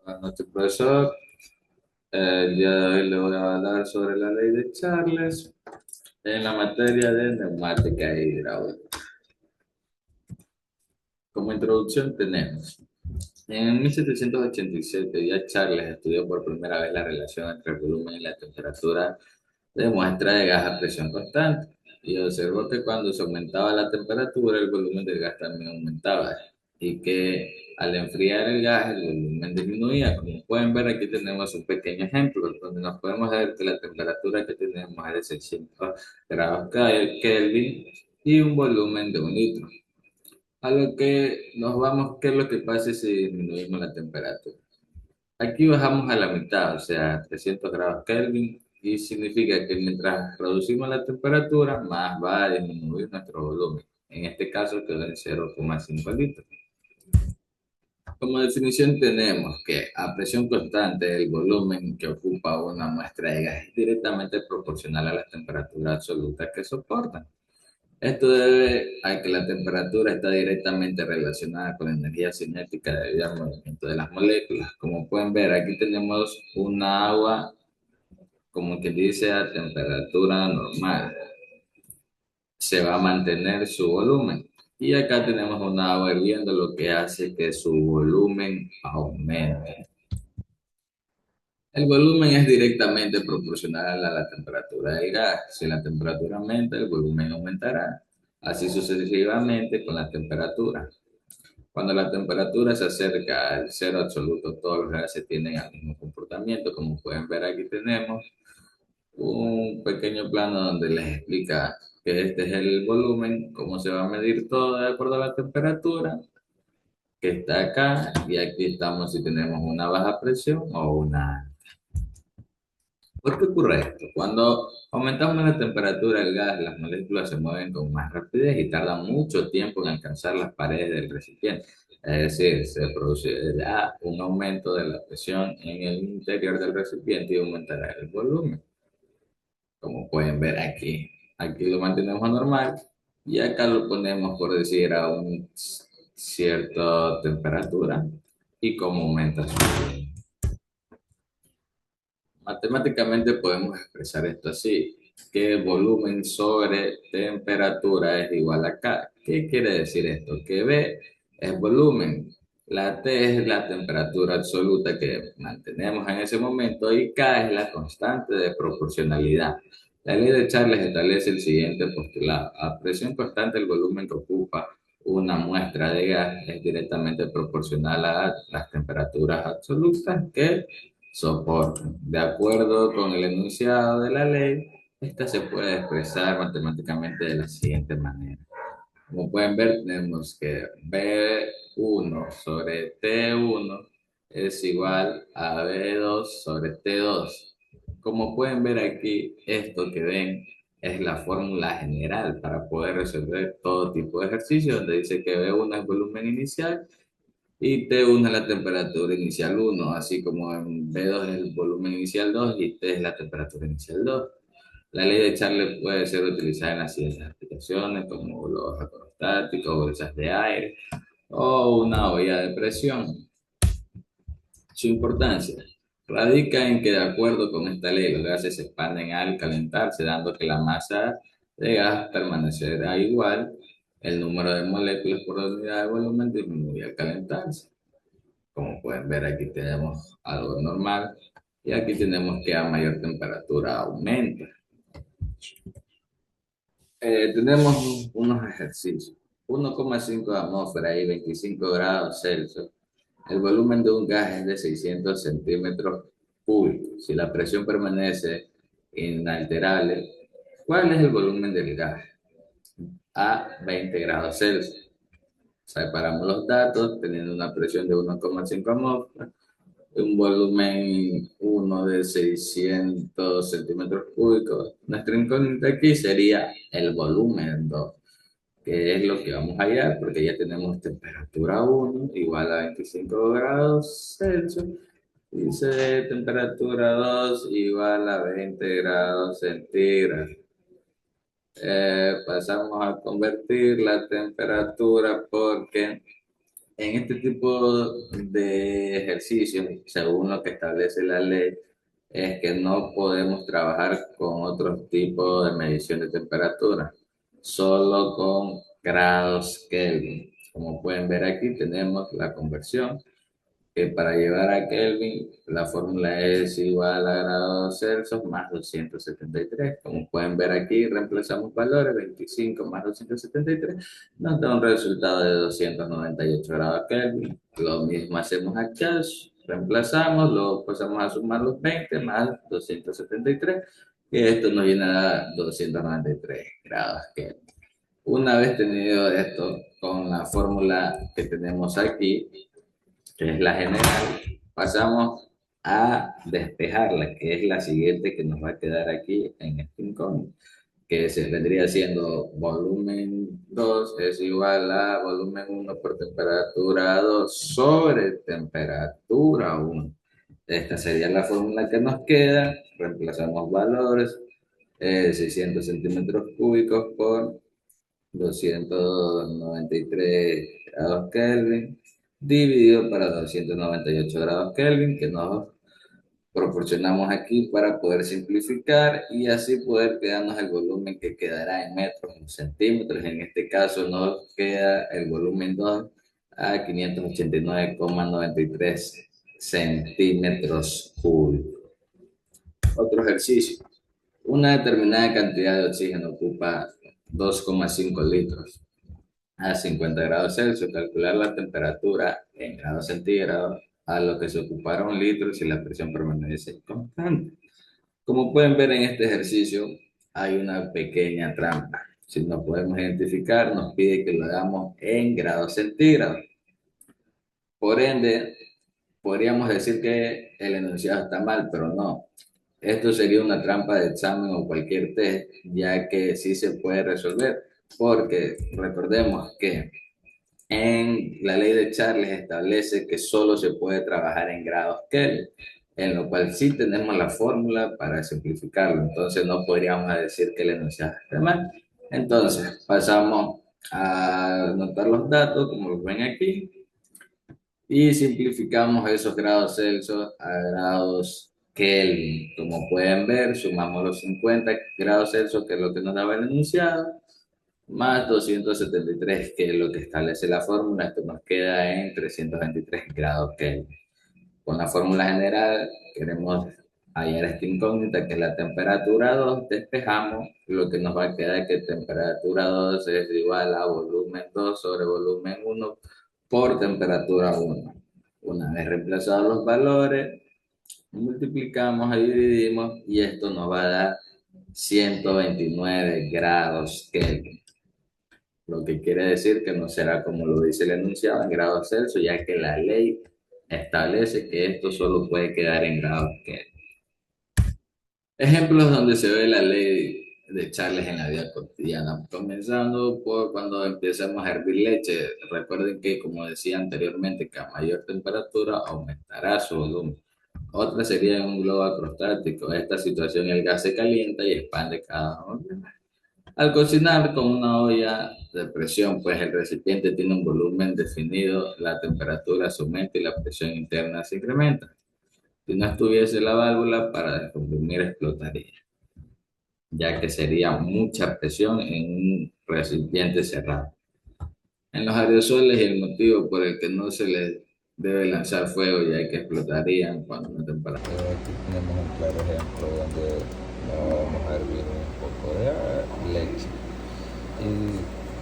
Buenas noches, profesor. El día de hoy le voy a hablar sobre la ley de Charles en la materia de neumática e hidráulica. Como introducción tenemos, en 1787 ya Charles estudió por primera vez la relación entre el volumen y la temperatura de muestra de gas a presión constante y observó que cuando se aumentaba la temperatura el volumen del gas también aumentaba y que al enfriar el gas el volumen disminuía. Como pueden ver aquí tenemos un pequeño ejemplo donde nos podemos ver que la temperatura que tenemos es de 600 grados Kelvin y un volumen de 1 litro. A lo que nos vamos, ¿qué es lo que pasa si disminuimos la temperatura? Aquí bajamos a la mitad, o sea, 300 grados Kelvin, y significa que mientras reducimos la temperatura, más va a disminuir nuestro volumen. En este caso quedó en 0,5 litros. Como definición tenemos que a presión constante el volumen que ocupa una muestra de gas es directamente proporcional a la temperatura absoluta que soporta. Esto debe a que la temperatura está directamente relacionada con la energía cinética debido al movimiento de las moléculas. Como pueden ver, aquí tenemos una agua, como que dice, a temperatura normal. Se va a mantener su volumen. Y acá tenemos una agua hirviendo, lo que hace que su volumen aumente. El volumen es directamente proporcional a la temperatura del gas. Si la temperatura aumenta, el volumen aumentará. Así sucesivamente con la temperatura. Cuando la temperatura se acerca al cero absoluto, todos los gases tienen el mismo comportamiento. Como pueden ver, aquí tenemos un pequeño plano donde les explica que este es el volumen, cómo se va a medir todo de acuerdo a la temperatura que está acá. Y aquí estamos si tenemos una baja presión o una. ¿Por qué ocurre esto? Cuando aumentamos la temperatura del gas, las moléculas se mueven con más rapidez y tardan mucho tiempo en alcanzar las paredes del recipiente. Es decir, se producirá un aumento de la presión en el interior del recipiente y aumentará el volumen. Como pueden ver aquí, aquí lo mantenemos normal y acá lo ponemos, por decir, a una cierta temperatura y cómo aumenta su volumen. Matemáticamente podemos expresar esto así, que volumen sobre temperatura es igual a K. ¿Qué quiere decir esto? Que V es volumen, la T es la temperatura absoluta que mantenemos en ese momento y K es la constante de proporcionalidad. La ley de Charles establece el siguiente postulado. A presión constante, el volumen que ocupa una muestra de gas es directamente proporcional a las temperaturas absolutas que soportan. De acuerdo con el enunciado de la ley, esta se puede expresar matemáticamente de la siguiente manera. Como pueden ver, tenemos que B1 sobre T1 es igual a B2 sobre T2. Como pueden ver aquí, esto que ven es la fórmula general para poder resolver todo tipo de ejercicios, donde dice que B1 es volumen inicial y T1 es la temperatura inicial 1, así como en B2 es el volumen inicial 2 y T es la temperatura inicial 2. La ley de Charles puede ser utilizada en las siguientes aplicaciones, como los electrostáticos, bolsas de aire o una olla de presión. Su importancia radica en que, de acuerdo con esta ley, los gases se expanden al calentarse, dando que la masa de gas permanecerá igual. El número de moléculas por unidad de volumen disminuye al calentarse. Como pueden ver, aquí tenemos algo normal y aquí tenemos que a mayor temperatura aumenta. Tenemos unos ejercicios. 1,5 atmósfera y 25 grados Celsius. El volumen de un gas es de 600 centímetros cúbicos. Si la presión permanece inalterable, ¿cuál es el volumen del gas? A 20 grados Celsius. Separamos los datos teniendo una presión de 1,5 atmósferas, un volumen 1 de 600 centímetros cúbicos. Nuestra incógnita aquí sería el volumen 2, que es lo que vamos a hallar, porque ya tenemos temperatura 1 igual a 25 grados Celsius. Dice temperatura 2 igual a 20 grados centígrados. Pasamos a convertir la temperatura porque En este tipo de ejercicios, según lo que establece la ley, es que no podemos trabajar con otros tipos de medición de temperatura, solo con grados Kelvin. Como pueden ver aquí, tenemos la conversión que para llevar a Kelvin, la fórmula es igual a grados Celsius más 273. Como pueden ver aquí, reemplazamos valores, 25 más 273, nos da un resultado de 298 grados Kelvin. Lo mismo hacemos acá, reemplazamos, luego pasamos a sumar los 20 más 273, y esto nos viene a dar 293 grados Kelvin. Una vez tenido esto con la fórmula que tenemos aquí, que es la general, pasamos a despejarla, que es la siguiente que nos va a quedar aquí en este incógnito, que se vendría siendo volumen 2 es igual a volumen 1 por temperatura 2 sobre temperatura 1. Esta sería la fórmula que nos queda. Reemplazamos valores, 600 centímetros cúbicos por 293 grados Kelvin, dividido para 298 grados Kelvin, que nos proporcionamos aquí para poder simplificar y así poder quedarnos el volumen que quedará en metros o centímetros. En este caso nos queda el volumen 2 a 589,93 centímetros cúbicos. Otro ejercicio. Una determinada cantidad de oxígeno ocupa 2,5 litros a 50 grados Celsius. Calcular la temperatura en grados centígrados a lo que se ocuparon litros y la presión permanece constante. Como pueden ver en este ejercicio, hay una pequeña trampa. Si no podemos identificar, nos pide que lo hagamos en grados centígrados. Por ende, podríamos decir que el enunciado está mal, pero no. Esto sería una trampa de examen o cualquier test, ya que sí se puede resolver, porque recordemos que en la ley de Charles establece que solo se puede trabajar en grados Kelvin, en lo cual sí tenemos la fórmula para simplificarlo. Entonces no podríamos decir que el enunciado esté mal. Entonces pasamos a anotar los datos, como los ven aquí, y simplificamos esos grados Celsius a grados Kelvin. Como pueden ver, sumamos los 50 grados Celsius, que es lo que nos daba el enunciado, más 273, que es lo que establece la fórmula. Esto nos queda en 323 grados Kelvin. Con la fórmula general queremos hallar esta incógnita, que es la temperatura 2. Despejamos, lo que nos va a quedar es que temperatura 2 es igual a volumen 2 sobre volumen 1 por temperatura 1. Una vez reemplazados los valores, multiplicamos y dividimos, y esto nos va a dar 129 grados Kelvin. Lo que quiere decir que no será como lo dice el enunciado en grados Celsius, ya que la ley establece que esto solo puede quedar en grados Kelvin. Ejemplos donde se ve la ley de Charles en la vida cotidiana, comenzando por cuando empezamos a hervir leche. Recuerden que, como decía anteriormente, que a mayor temperatura aumentará su volumen. Otra sería un globo acrostático. En esta situación el gas se calienta y expande cada uno. Al cocinar con una olla de presión, pues el recipiente tiene un volumen definido, la temperatura se aumenta y la presión interna se incrementa. Si no estuviese la válvula para descomprimir, explotaría, ya que sería mucha presión en un recipiente cerrado. En los aerosoles, el motivo por el que no se les debe lanzar fuego, ya que explotarían cuando una temperatura. Aquí tenemos un claro ejemplo donde vamos a hervir un poco de leche. Y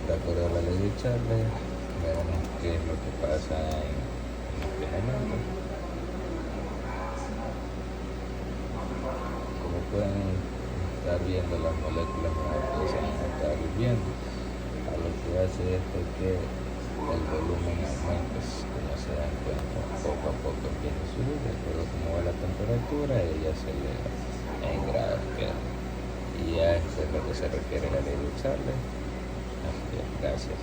de acuerdo a la ley de Charles, veremos qué es lo que pasa en este momento. Como pueden estar viendo, las moléculas empiezan a estar hirviendo. A lo que hace esto es que el volumen aumenta, como se dan cuenta, poco a poco empieza a subir, de acuerdo a cómo va la temperatura, ella se eleva en grados Kelvin. Y a esto es lo que se refiere la ley de Charles. Gracias.